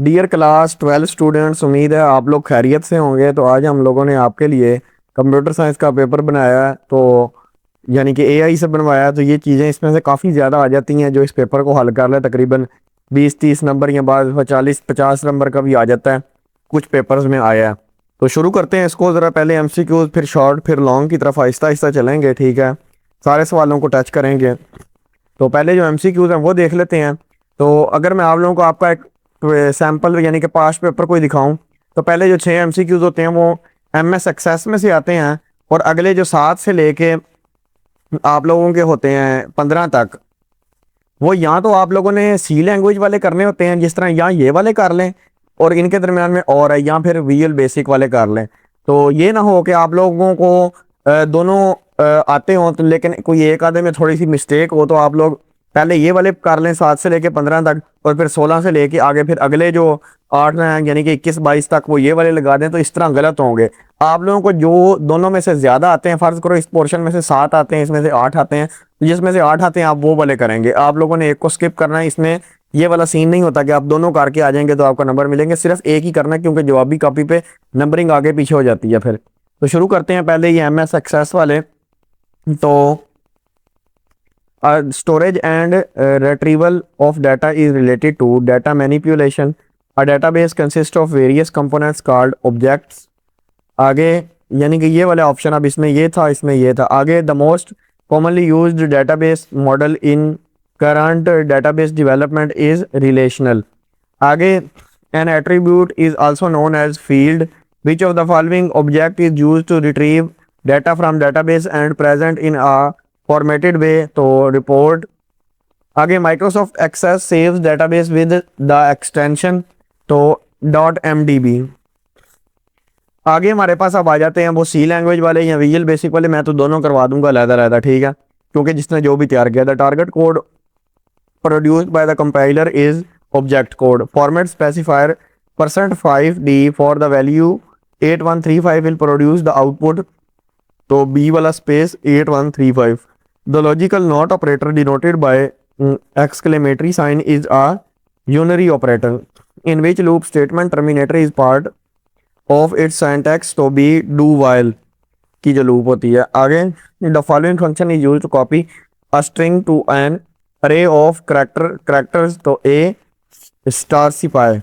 Dear class 12 students, उम्मीद है आप लोग खैरियत से होंगे। तो आज हम लोगों ने आपके लिए कंप्यूटर साइंस का पेपर बनाया है, तो यानी कि एआई से बनवाया है। तो ये चीज़ें इसमें से काफ़ी ज़्यादा आ जाती हैं जो इस पेपर को हल कर ले। तकरीबन 20-30 नंबर या बाद 40-50 नंबर का भी आ जाता है, कुछ पेपर्स में आया है। तो शुरू करते हैं इसको। ज़रा पहले एमसीक्यूज, फिर शॉर्ट, फिर लॉन्ग की तरफ आहिस्ता आहिस्ता चलेंगे, ठीक है। सारे सवालों को टच करेंगे। तो पहले जो एमसीक्यूज हैं वो देख लेते हैं। तो अगर मैं आप लोगों को आपका एक सैंपल यानी कि पास्ट पेपर कोई दिखाऊं, तो पहले जो 6 एमसीक्यूज होते हैं वो एमएस एक्सेस में से आते हैं, और अगले जो 7 से लेके आप लोगों के होते हैं 15 तक, वो यहाँ तो आप लोगों ने सी लैंग्वेज वाले करने होते हैं, जिस तरह यहाँ ये वाले कर लें और इनके दरमियान में और है, या फिर विजुअल बेसिक वाले कर लें। तो ये ना हो कि आप लोगों को दोनों आते हों तो लेकिन कोई एक आधे में थोड़ी सी मिस्टेक हो, तो आप लोग पहले ये वाले कर लें 7 से लेके 15 तक, और फिर 16 से लेके आगे फिर अगले जो 8 हैं यानी कि 21-22 तक वो ये वाले लगा दें। तो इस तरह गलत होंगे। आप लोगों को जो दोनों में से ज़्यादा आते हैं, फ़र्ज़ करो इस पोर्शन में से 7 आते हैं, इसमें से 8 आते हैं, जिसमें से 8 आते हैं आप वो वाले करेंगे। आप लोगों ने एक को स्किप करना है। इसमें ये वाला सीन नहीं होता कि आप दोनों करके आ जाएंगे तो आपका नंबर मिलेंगे, सिर्फ एक ही करना है, क्योंकि जवाबी कॉपी पे नंबरिंग आगे पीछे हो जाती है फिर। तो शुरू करते हैं पहले ये एमएस एक्सेस वाले। तो storage and retrieval of data is related to data manipulation. A database consists of various components called objects. आगे यानी कि ये वाले ऑप्शन, अब इसमें ये था, इसमें ये था। आगे the most commonly used database model in current database development is relational. आगे an attribute is also known as field. Which of the following object is used to retrieve data from database and present in a formatted way. तो report. आगे Microsoft Access saves database with the extension तो .mdb। आगे हमारे पास अब आ जाते हैं वो सी language वाले या विजुअल बेसिक वाले। मैं तो दोनों करवा दूंगा अलग-अलग, ठीक है, क्योंकि जिसने जो भी तैयार किया। The target code produced by the compiler is object code. Format specifier %5d for the value 8135 will produce the output. तो बी वाला space 8135। The logical not operator denoted by exclamatory sign is a unary operator in which loop statement terminator is part of its syntax. तो B do while की जो loop होती है। आगे the following function is used to copy a string to N अरे of characters. तो ए star सिपाही।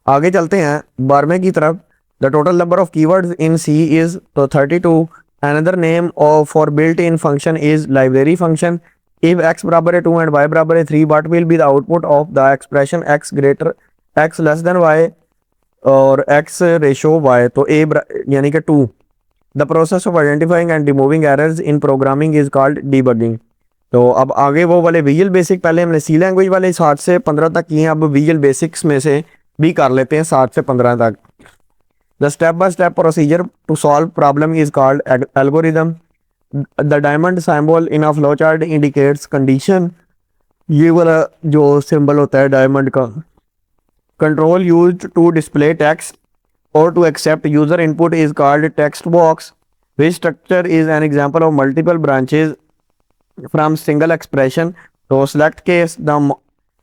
आगे चलते हैं 12वें की तरफ। The total number of keywords in C is तो 32। Another name of for built in function is library function. If x बराबर है 2 एंड y बराबर है 3, what will be the output of the expression x less than y और x ratio y। तो a यानी कि 2। The process of identifying and removing errors in programming is called debugging. तो अब आगे वो वाले विजुअल बेसिक, पहले हमने सी लैंग्वेज वाले 7 से 15 तक किए हैं, अब विजुअल बेसिक्स में से भी कर लेते हैं 7 से 15 तक। The step by step procedure to solve problem is called algorithm. The diamond symbol in a flow chart indicates condition. ये वाला जो सिंबल होता है डायमंड का। Control used to display text और to accept user input is called text box. Which structure is an example of multiple branches from single expression। तो select case the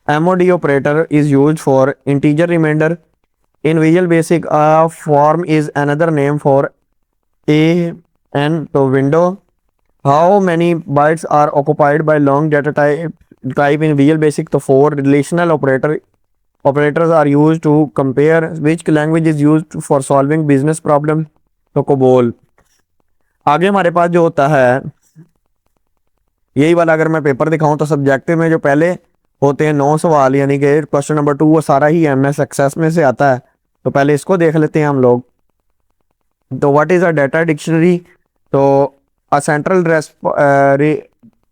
mod operator is used for integer remainder in Visual Basic। A form is another name for a n तो window। how many bytes are occupied by long data type in Visual Basic। तो 4। relational operators are used to compare which language is used for solving business problem। तो COBOL। आगे हमारे पास जो होता है यही वाला, अगर मैं पेपर दिखाऊं तो सब्जेक्टिव में जो पहले होते हैं 9 सवाल यानी कि क्वेश्चन नंबर 2, वो सारा ही एमएस एक्सेस में से आता है। तो पहले इसको देख लेते हैं हम लोग। तो what is a data dictionary. तो a central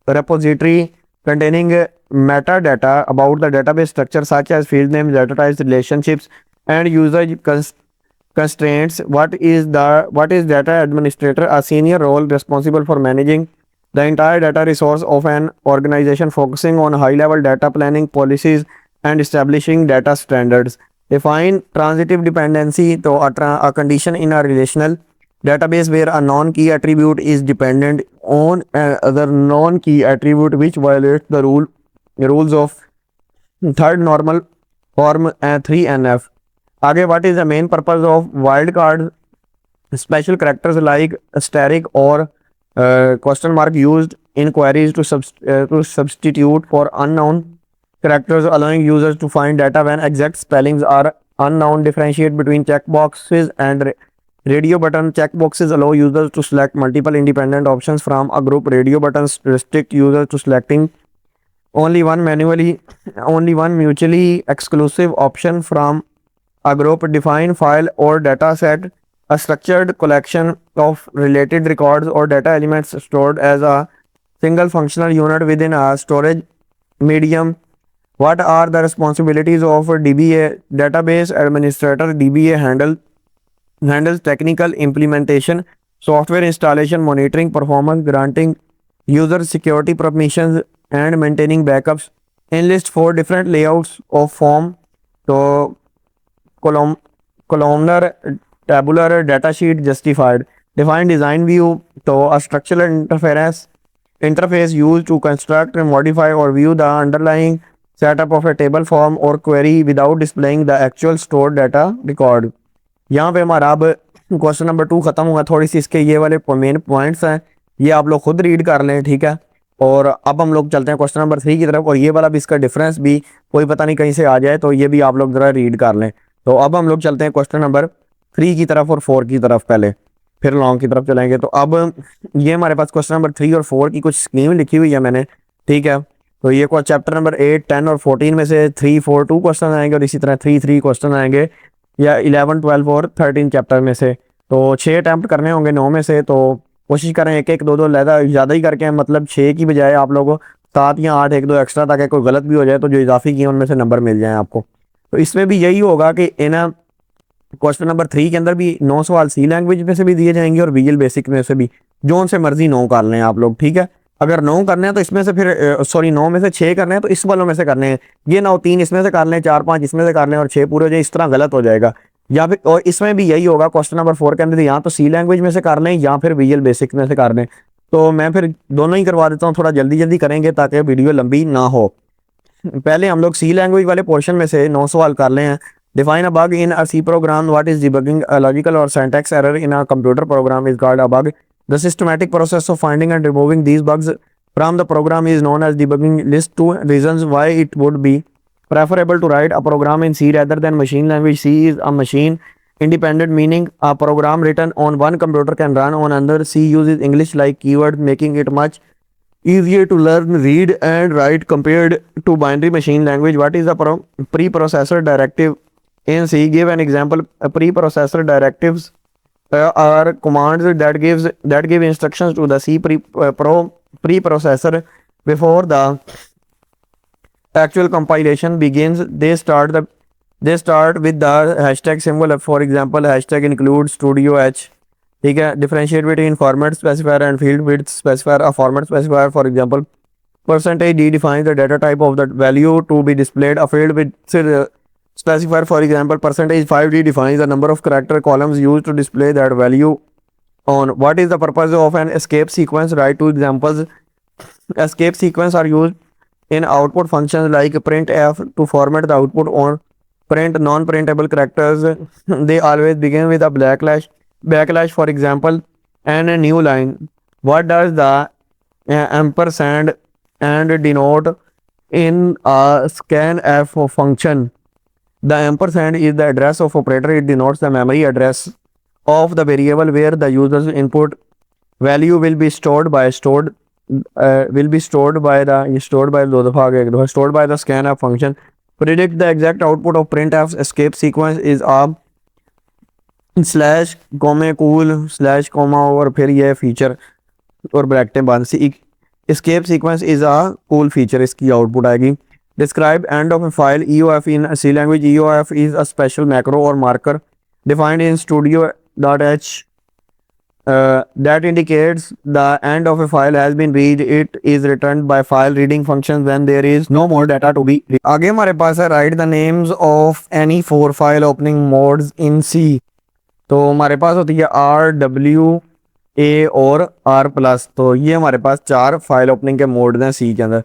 repository containing metadata about the database structure such as field names, data types, relationships and usage constraints। what is data administrator? A senior role responsible for managing the entire data resource of an organization, focusing on high-level data planning policies and establishing data standards। Define transitive dependency तो a condition in a relational database where a non-key attribute is dependent on other non-key attribute which violates the rules of third normal form 3NF। आगे what is the main purpose of wild card special characters like asterisk or question mark used in queries to substitute for unknown characters, allowing users to find data when exact spellings are unknown. Differentiate between checkboxes and radio button. Checkboxes allow users to select multiple independent options from a group. Radio buttons restrict users to selecting only one manually, only one mutually exclusive option from a group. Define file or data set, a structured collection of related records or data elements stored as a single functional unit within a storage medium. What are the responsibilities of a DBA? Database administrator. DBA handles technical implementation, software installation, monitoring performance, granting user security permissions, and maintaining backups. Enlist four different layouts of form. So column, columnar, tabular, datasheet, justified. Define design view. So a structural interface used to construct, modify, or view the underlying setup of a table form or query without displaying the actual stored data record. यहाँ पे हमारा अब question number 2 खत्म हुआ। थोड़ी सी इसके ये वाले मेन पॉइंट्स हैं, ये आप लोग खुद रीड कर लें, ठीक है। और अब हम लोग चलते हैं क्वेश्चन नंबर 3 की तरफ, और ये वाला भी इसका डिफरेंस भी कोई पता नहीं कहीं से आ जाए, तो ये भी आप लोग ज़रा रीड कर लें। तो अब हम लोग चलते हैं क्वेश्चन नंबर 3 की तरफ और 4 की तरफ पहले, फिर लॉन्ग की तरफ चलेंगे। तो अब ये हमारे पास क्वेश्चन नंबर 3 और 4 की कुछ स्कीम लिखी हुई है मैंने, ठीक है। तो ये चैप्टर नंबर 8, 10 और 14 में से 3, 4, 2 क्वेश्चन आएंगे, और इसी तरह 3, 3 क्वेश्चन आएंगे, या 11, 12 और 13 चैप्टर में से। तो 6 अटैम्प्ट करने होंगे 9 में से, तो कोशिश करें एक एक दो दो ज़्यादा ही करके, मतलब 6 की बजाय आप लोग 7 या 8 एक दो एक्स्ट्रा, ताकि कोई गलत भी हो जाए तो जो इजाफी किए उनमें से नंबर मिल जाए आपको। तो इसमें भी यही होगा कि इन क्वेश्चन नंबर 3 के अंदर भी 9 सवाल सी लैंग्वेज में से भी दिए जाएंगे और विजुअल बेसिक में से भी, जो उनसे मर्जी 9 कर लें आप लोग, ठीक है। अगर 9 करने हैं तो इसमें से फिर सॉरी 9 में से 6 करने हैं तो इस वालों में से करने हैं, ये 9 3 इसमें से कर लें, 4 5 इसमें से कर लें और 6 पूरे हो जाए, इस तरह गलत हो जाएगा। या फिर और इसमें भी यही होगा क्वेश्चन नंबर 4 के अंदर, या तो सी लैंग्वेज में से कर लें या फिर विजुअल बेसिक में से कर लें। तो मैं फिर दोनों ही करवा देता हूँ, थोड़ा जल्दी जल्दी करेंगे ताकि वीडियो लंबी ना हो। पहले हम लोग सी लैंग्वेज वाले पोर्शन में से 9 सवाल कर ले हैं। Define a bug in a C program, what is debugging, a logical और syntax error in a computer program is called a bug. The systematic process of finding and removing these bugs from the program is known as debugging. List 2 reasons why it would be preferable to write a program in C rather than machine language. C is a machine independent, meaning a program written on one computer can run on another. C uses English like keywords, making it much easier to learn, read and write compared to binary machine language. What is a preprocessor directive in C? Give an example. Preprocessor directives are commands that give instructions to the C preprocessor before the actual compilation begins. They start with the hashtag symbol. For example, hashtag include studio h, ठीक है। differentiate between format specifier and field width specifier. A format specifier, for example, %d defines the data type of the value to be displayed. A field width specifier, for example, %5d defines the number of character columns used to display that value on. What is the purpose of an escape sequence? Write 2 examples. Escape sequence are used in output functions like printf to format the output or print non-printable characters. They always begin with a backlash, for example, and a new line. What does the ampersand and denote in a scanf function? The ampersand is the address of operator. It denotes the memory address of the variable where the user's input value will be stored by the scanf function. Predict the exact output of printf's escape sequence is a slash comma cool slash comma और फिर ये feature और ब्रैकेटें बंद सी। escape sequence is a cool feature, इसकी output आएगी। Describe end of a file. EOF in C language. EOF is a special macro or marker defined in studio.h that indicates the end of a file has been read. It is returned by file reading functions when there is no more data to be read. आगे हमारे पास है write the names of any 4 file opening modes in C। तो हमारे पास होती है R, W, A और R+। तो ये हमारे पास 4 फाइल ओपनिंग के मोड हैं C के अंदर।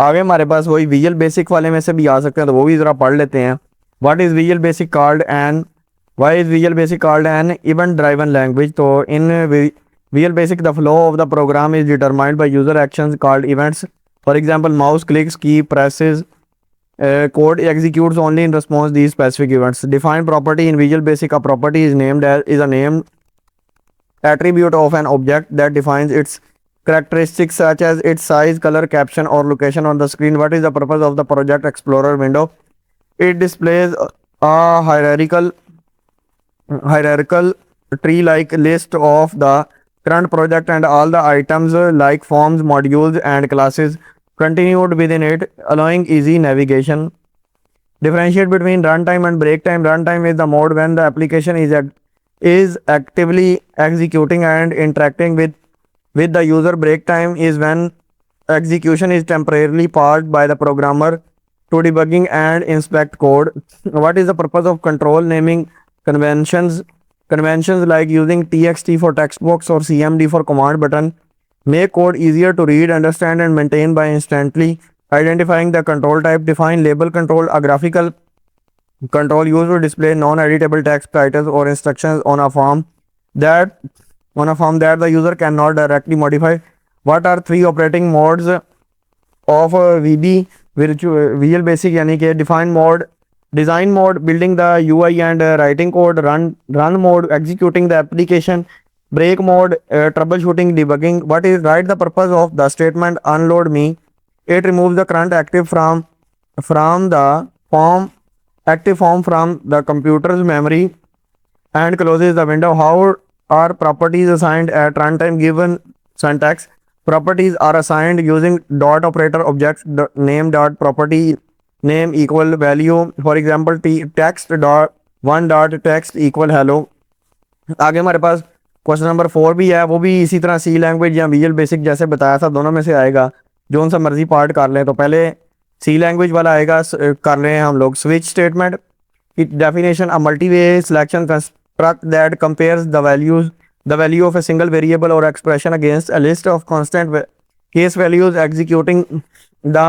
आगे हमारे पास वही विजुअल बेसिक वाले में से भी आ सकते हैं, तो वो भी ज़रा पढ़ लेते हैं। What is Visual Basic called an Why is Visual Basic called an event driven language? So in Visual Basic, the flow of the program is determined by user actions called events. For example, mouse clicks, key presses, code executes only in response to these specific events. Define property in Visual Basic. A property is named as is a named attribute of an object that defines its characteristics such as its size, color, caption, or location on the screen. What is the purpose of the Project Explorer window? It displays a hierarchical tree-like list of the current project and all the items like forms, modules, and classes continued within it, allowing easy navigation. Differentiate between runtime and break time. Runtime is the mode when the application is actively executing and interacting with the user. Break time is when execution is temporarily paused by the programmer to debugging and inspect code. What is the purpose of control naming conventions? Conventions like using TXT for text box or CMD for command button make code easier to read, understand, and maintain by instantly identifying the control type. Define label control. A graphical control used to display non-editable text, titles, or instructions that that the user cannot directly modify. What are three operating modes of VB Visual Basic? यानी कि define mode, design mode, building the UI and writing code, run mode, executing the application, break mode, troubleshooting, debugging. What is Write the purpose of the statement unload me? It removes the current active from the form from the computer's memory and closes the window. How are properties assigned at runtime? Given syntax, properties are assigned using dot operator. Objects name dot property name equal value. For example, text dot one dot text equal hello. आगे हमारे पास question number 4 भी है, वो भी इसी तरह सी language या visual basic जैसे बताया था, दोनों में से आएगा। जो उनसे मर्जी पार्ट कर लें। तो पहले सी लैंग्वेज वाला आएगा, कर रहे हैं हम लोग। स्विच स्टेटमेंट की definition, a multi way selection construct that compares the value of a single variable or expression against a list of constant case values, executing the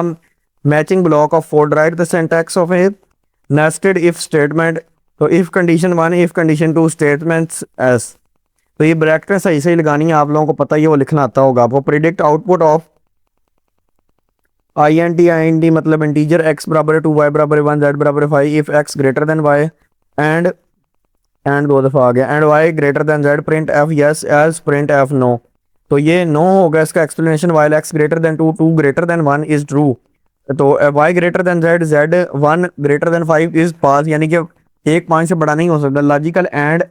matching block of code. Write the syntax of a nested if statement. तो if condition 1, if condition 2 statements as, तो ये bracket सही सही लगानी है, आप लोगों को पता ही है, वो लिखना आता होगा आपको। प्रिडिक्ट आउटपुट ऑफ INT मतलब इंटीजर x बराबर 2, y बराबर 1, z बराबर 5 if x greater than y and दो दफ़ा आ गया, and y greater than z, print f yes else print f no. तो ये नो होगा इसका explanation. While x greater than 2, 2 greater than 1 is true. तो y greater than z, z 1 greater than 5 is पास, यानी कि एक 5 से बड़ा नहीं हो सकता। Logical and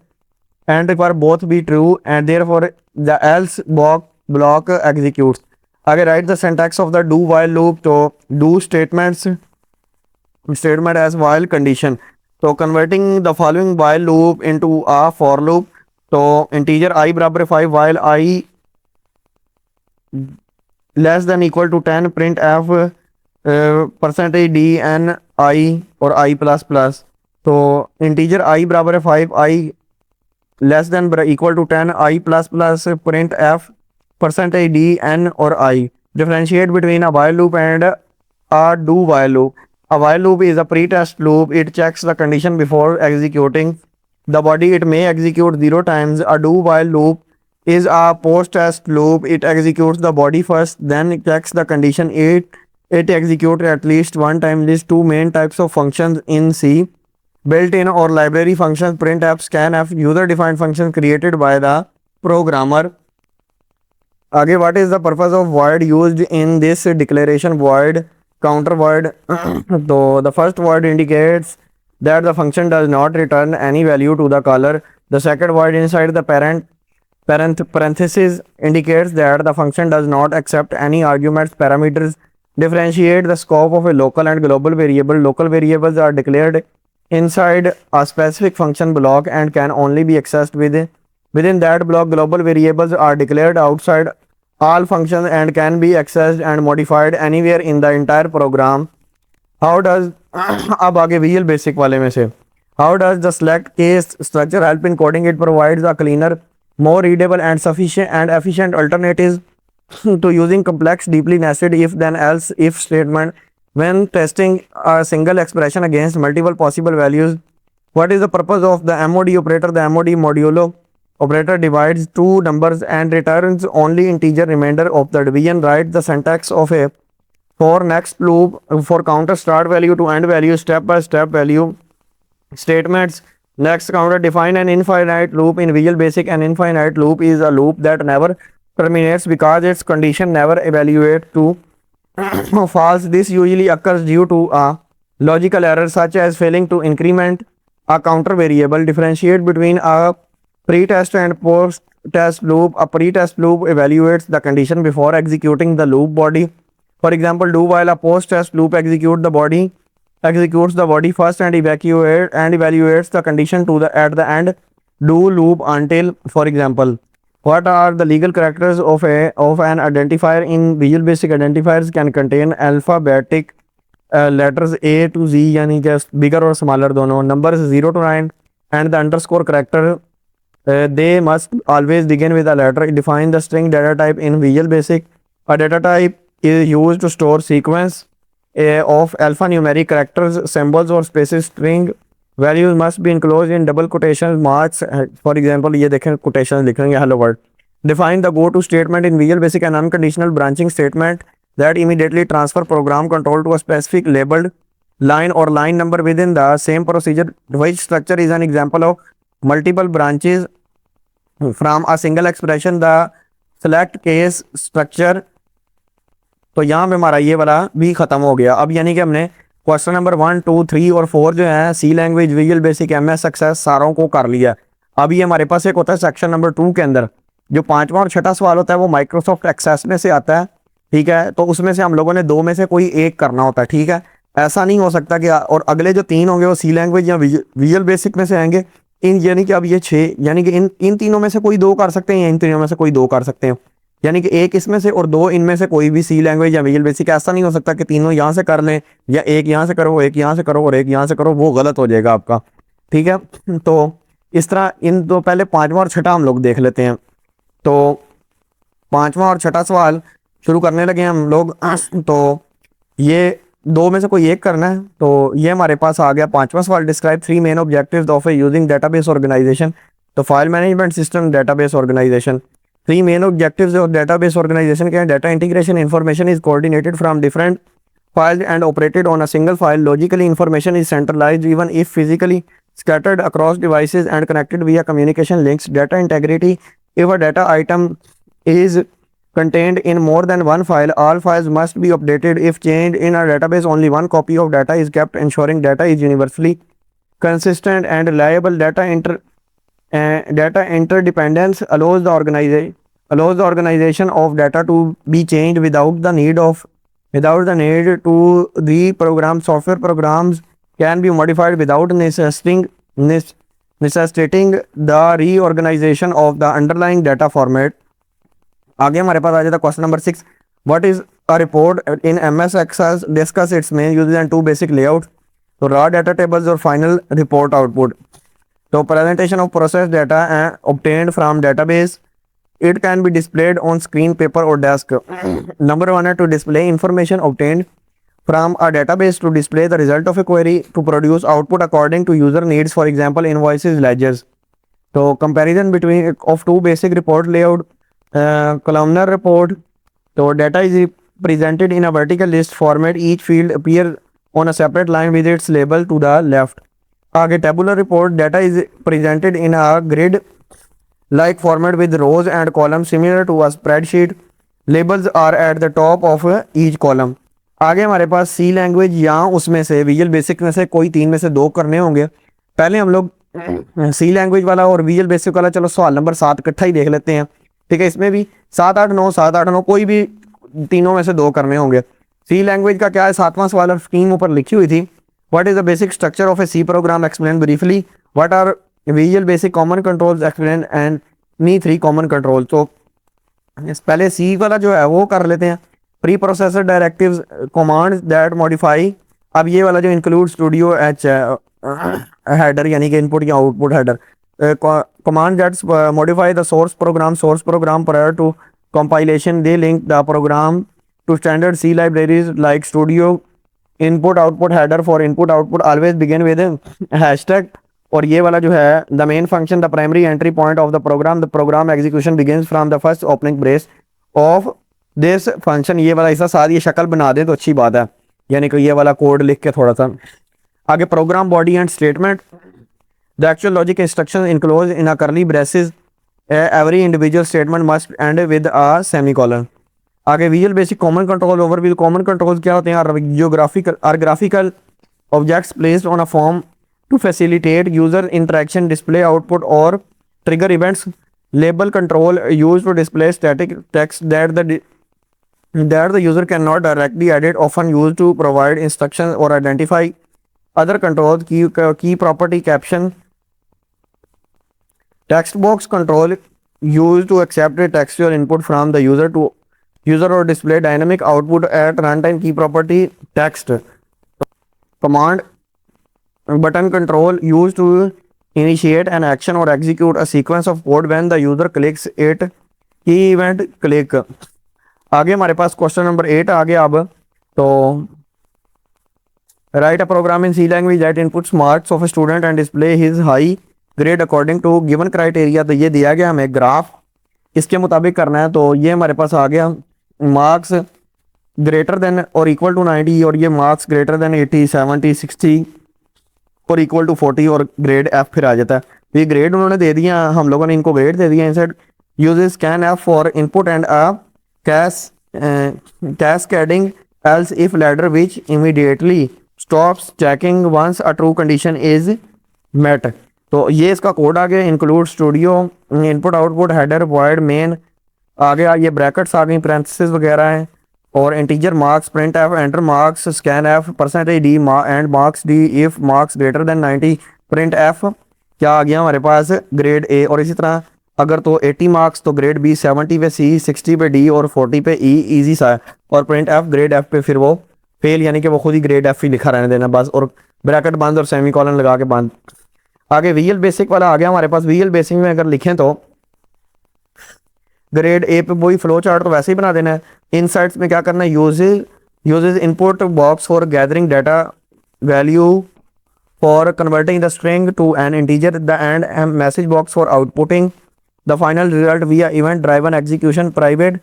require both be true and therefore the else block executes. आगे write the syntax of the do while loop. तो do statement as while condition. तो converting the following while loop into a for loop. तो integer i बराबर 5 while i less than equal to 10 print f percentage d n i और i plus plus. तो integer i बराबर 5 i less than equal to 10 i plus plus print f percentage d n or I. Differentiate between a while loop and a do while loop. A while loop is a pre-test loop. It checks the condition before executing the body. It may execute 0 times. A do while loop is a post-test loop. It executes the body first, then it checks the condition. It executes at least one time. These two main types of functions in C: built-in or library functions, printf, scanf, user-defined functions created by the programmer. आगे what is the purpose of void used in this declaration? Void, counter void. So the first void indicates that the function does not return any value to the caller. The second void inside the parenthesis indicates that the function does not accept any arguments, parameters. Differentiate the scope of a local and global variable. Local variables are declared inside a specific function block and can only be accessed within that block. Global variables are declared outside all functions and can be accessed and modified anywhere in the entire program. How does अब आगे Visual Basic वाले में से how does the select case structure help in coding? It provides a cleaner, more readable and sufficient and efficient alternatives to using complex, deeply nested if then else if statement. When testing a single expression against multiple possible values, what is the purpose of the MOD operator? The MOD modulo operator divides two numbers and returns only integer remainder of the division. Write the syntax of a for next loop for counter start value to end value, step by step value statements. Next counter, define an infinite loop. In Visual Basic, an infinite loop is a loop that never terminates because its condition never evaluates to false. This usually occurs due to a logical error such as failing to increment a counter variable. Differentiate between a pre-test and post-test loop. A pre-test loop evaluates the condition before executing the loop body. For example, do while. A post-test loop executes the body first and evaluates the condition to the at the end. Do loop until. For example, what are the legal characters of an identifier? In Visual Basic, identifiers can contain alphabetic letters A to Z, यानी just bigger or smaller दोनों, numbers 0 to 9, and the underscore character they must always begin with a letter. Define the string data type in Visual Basic. A data type is used to store sequence of alphanumeric characters, symbols or spaces. String values must be enclosed in double quotation marks. For example, ये देखें quotation लिखेंगे hello world. Define the go to statement in Visual Basic, an unconditional branching statement that immediately transfer program control to a specific labeled line or line number within the same procedure. Which structure is an example of multiple branches from a single expression? The select case structure. तो यहाँ पे हमारा ये वाला भी ख़त्म हो गया। अब यानी कि हमने क्वेश्चन नंबर 1, 2, 3 और 4 जो है C language, visual basic, MS access सारों को कर लिया। अब ये हमारे पास एक होता है सेक्शन नंबर 2 के अंदर जो 5वां और 6वां सवाल होता है वो माइक्रोसॉफ्ट एक्सेस में से आता है, ठीक है। तो उसमें से हम लोगों ने 2 में से कोई एक करना होता है, ठीक है। ऐसा नहीं हो सकता कि और अगले जो 3 होंगे वो सी लैंग्वेज या विजुअल बेसिक में से आएंगे। इन यानी कि अब ये 6 यानी कि इन तीनों में से कोई 2 कर सकते हैं या इन तीनों में से कोई 2 कर सकते हैं, यानी कि एक इसमें से और 2 इनमें से कोई भी सी लैंग्वेज या विजुअल बेसिक। ऐसा नहीं हो सकता कि तीनों यहाँ से कर लें या एक यहाँ से करो, एक यहाँ से करो और एक यहाँ से करो, वो गलत हो जाएगा आपका, ठीक है। तो इस तरह इन दो पहले 5वां और 6वां हम लोग देख लेते हैं। तो 5वां और 6वां सवाल शुरू करने लगे हम लोग। तो ये 2 में से कोई एक करना है। तो ये हमारे पास आ गया 5वां सवाल। Describe 3 main objectives of a using database organization. तो file management system, database organization. 3 main objectives of database organization can data integration. Information is coordinated from different files and operated on a single file. Logically, information is centralized even if physically scattered across devices and connected via communication links. Data integrity. If a data item is contained in more than one file, all files must be updated. If changed in a database, only one copy of data is kept, ensuring data is universally consistent and reliable. Data interdependence allows the organization of data to be changed without the need to reprogram. Software programs can be modified without necessitating the reorganization of the underlying data format. आगे हमारे पास आ जाता है question number 6। What is a report in MS access? Discuss its main uses and 2 basic layout. तो raw data tables और final report output. So presentation of processed data obtained from database. It can be displayed on screen, paper or desk. Number 1 है to display information obtained from a database, to display the result of a query, to produce output according to user needs, for example invoices, ledgers. So comparison between of 2 basic report layout. Columnar report. So data is presented in a vertical list format. Each field appear on a separate line with its label to the left. आगे tabular report. Data is presented in a grid like format with rows and columns similar to a spreadsheet. Labels are at the top of each column. आगे हमारे पास सी language या उसमें से visual basic में से कोई 3 में से 2 करने होंगे। पहले हम लोग सी लैंग्वेज वाला और विजुअल बेसिक वाला चलो सवाल नंबर 7 इकट्ठा ही देख लेते हैं, ठीक है। इसमें भी 7, 8, 9 कोई भी तीनों में से 2 करने होंगे। सी लैंग्वेज का क्या है, 7वां सवाल और स्क्रीन ऊपर लिखी हुई थी। What is the basic structure of a C program? Explain briefly. What are Visual Basic common controls? Explain and me 3 common controls. तो पहले C वाला जो है वो कर लेते हैं। Pre processor directives, commands that modify. अब ये वाला जो इंक्लूड स्टूडियो H हेडर यानी कि इनपुट या output header. Command that modify the source program prior to compilation. They link the program to standard C libraries like Studio input output header for input output always begin with hashtag. और ये वाला जो है the main function the primary entry point of the program execution begins from the first opening brace of this function. ये वाला हिस्सा साथ ये शक्ल बना दे तो अच्छी बात है, यानी कि ये वाला कोड लिख के थोड़ा सा आगे। Program body and statement the actual logic instruction enclose in a curly braces every individual statement must end with a semicolon. आगे visual basic common control overview. Common control क्या होते हैं? Geographical or graphical objects placed on a form to facilitate user interaction, display output और trigger events. Label control use to display static text that the user cannot directly edit, often used to provide instructions or identify other controls. Key property caption text box control used to accept a textual input from the user or display dynamic output at runtime. Key property text command button control used to initiate an action or execute a sequence of code when the user clicks it. Key event click। आगे हमारे पास question number 8 आ गया। अब तो write a program in C language that inputs marks of a student and display his high grade according to given criteria. तो ये दिया गया हमें ग्राफ, इसके मुताबिक करना है। तो ये हमारे पास आ गया मार्क्स ग्रेटर देन और इक्वल टू 90 और ये मार्क्स ग्रेटर देन 80 70 60 और इक्वल टू 40 और ग्रेड एफ फिर आ जाता है। तो ये ग्रेड उन्होंने दे दिया, हम लोगों ने इनको ग्रेड दे दिया। Inside uses can F for input and cascading else if ladder which immediately stops checking once a true condition is met। तो ये इसका कोड आ गया। Include studio input output header void main आ गया, ये ब्रैकेट्स आ गई, पैरेंथेसिस वगैरह हैं और integer marks print F enter marks scan F percentage D and marks D if marks greater than 90 print F क्या आ गया हमारे पास ग्रेड ए। और इसी तरह अगर तो 80 मार्क्स तो ग्रेड बी, 70 पे सी, 60 पे डी और 40 पे ई, इजी सा है। और प्रिंट एफ ग्रेड एफ पे फिर वो फेल, यानी कि वो खुद ही ग्रेड एफ ही लिखा रहने देना बस, और ब्रैकेट बंद और सेमीकोलन लगा के बंद। आगे विजुअल बेसिक वाला आ गया हमारे पास। विजुअल बेसिक में अगर लिखें तो ग्रेड ए पे वही फ्लो चार्ट तो वैसे ही बना देना है। इनसाइट्स में क्या करना है? Uses input box for gathering data value for converting the string to an integer the and message box for outputting the final result via event driven execution. Private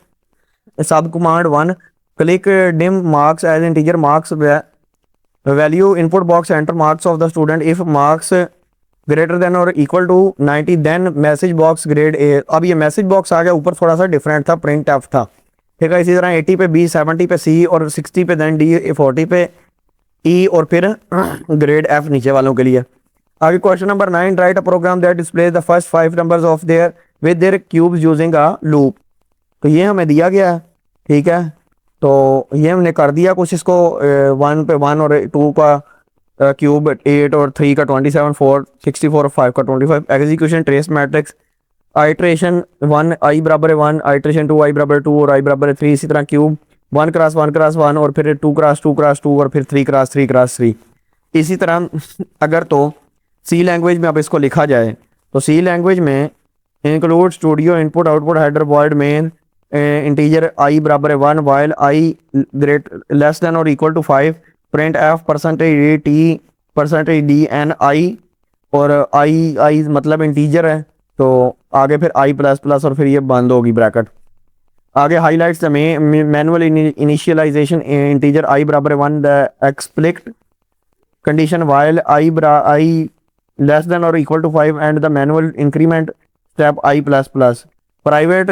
sub command 1 click dim marks as integer marks value input box enter marks of the student if marks greater than or equal to 90 then message box grade A। अब ये message box आ गया, ऊपर थोड़ा सा different था, print F था, ठीक है। इसी तरह 80 पे बी, 70 पे सी और 60 पे देन डी, 40 पे ई और फिर ग्रेड एफ नीचे वालों के लिए। आगे question number 9 write a program that displays the first 5 numbers of their with their cubes using a loop. तो ये हमें दिया गया है, ठीक है। तो ये हमने कर दिया कुछ इसको 1 पे 1 और 2 का क्यूब 8 और 3 का 27 4 64 और 5 का 25। एग्जीक्यूशन ट्रेस मैट्रिक्स आइट्रेशन 1 आई बराबर 1, आइट्रेशन 2 आई बराबर 2 और आई बराबर 3। इसी तरह क्यूब 1 क्रॉस 1 क्रॉस 1 और फिर 2 क्रॉस 2 क्रॉस 2 और फिर 3 क्रॉस 3 क्रॉस 3। इसी तरह अगर तो सी लैंग्वेज में अब इसको लिखा जाए तो सी लैंग्वेज में include studio input output header void main integer I बराबर 1 while I great less than और equal to 5 print F percentage T percentage D N I और आई मतलब इंटीजर है तो आगे फिर आई प्लस प्लस और फिर ये बंद होगी ब्रैकेट। आगे highlights the manual initialization integer I बराबर 1 the explicit condition while I less than or equal to 5 and the manual increment step I plus plus। Private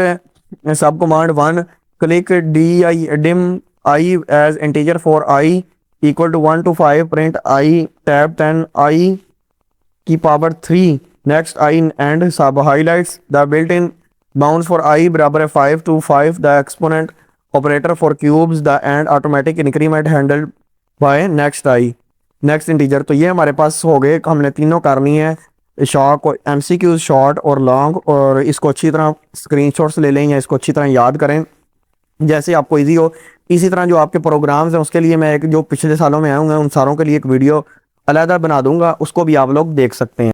sub command 1 click dim I as integer for I equal to 1 to 5 print I tab 10 I की power 3 next I and sub highlights the built-in bounds for I बराबर 5 to 5 the exponent operator for cubes the and automatic increment handled by next I next integer. तो ये हमारे पास हो गए, हमने तीनों करनी है शॉर्ट MCQs शॉर्ट और लॉन्ग, और इसको अच्छी तरह स्क्रीनशॉट्स ले लें या इसको अच्छी तरह याद करें जैसे आपको इजी हो। इसी तरह जो आपके प्रोग्राम्स हैं उसके लिए मैं एक जो पिछले सालों में आए होंगे उन सारों के लिए एक वीडियो अलग बना दूंगा, उसको भी आप लोग देख सकते हैं।